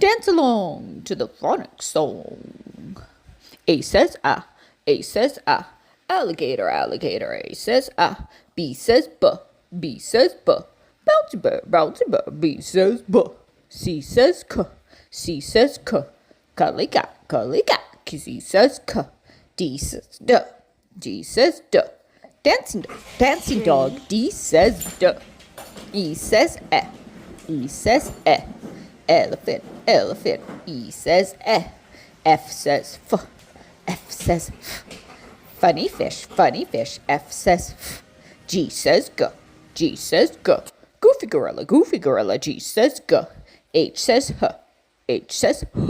Dance along to the Phonics song. A says ah, A says ah. Alligator, alligator, A says ah. B says buh, B says buh. Bouncy bear, B says buh. C says cuh, C says cuh. Cuddly cat, C says cuh. D says duh, D says duh. Dancing dog, D says duh. E says eh, E says eh. Elephant, elephant, E says eh. F says f, F says f. Funny fish, F says f. G says g, G says g. Goofy gorilla, G says g. H says h, H says h.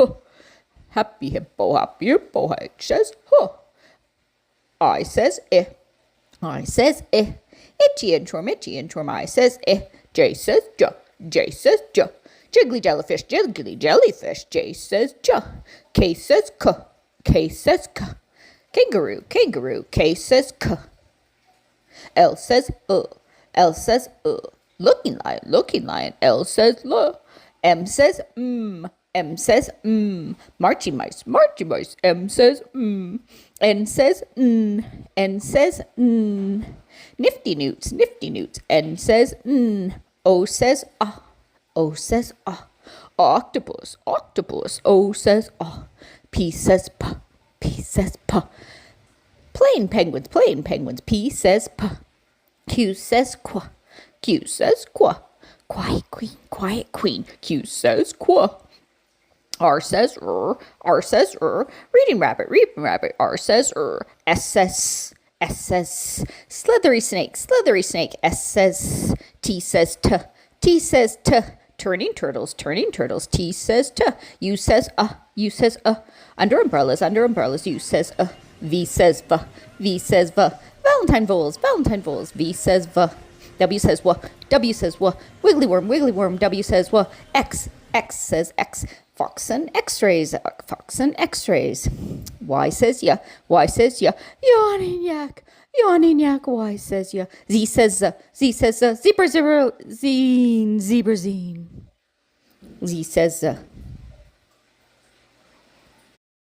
Happy hippo, H says h. I says eh, I says eh. Itchy inchworm, I says eh. J says j, J says j. Jiggly jellyfish, J says j. K says k, K says k. Kangaroo, K says k. L says L says Looking lion, L says l. M says M says Marchy mice, M says N says N says Nifty newts, N says O says ah, O says ah. Octopus, O says ah. P says p, P says p. Plain penguins, P says p. Q says qu, Q says qu. Quiet queen, Q says qu. R says R says Reading rabbit, R says S says Slithery snake, S says T says t, T says t. Turning turtles, T says t. U says U says Under umbrellas, U says V says V says V. Valentine voles, V says V. W says W. Wiggly worm, W says W. X says X. Fox and X-rays. Y says ya, Yawning yak, Y says ya. Z says zebra zine. Z says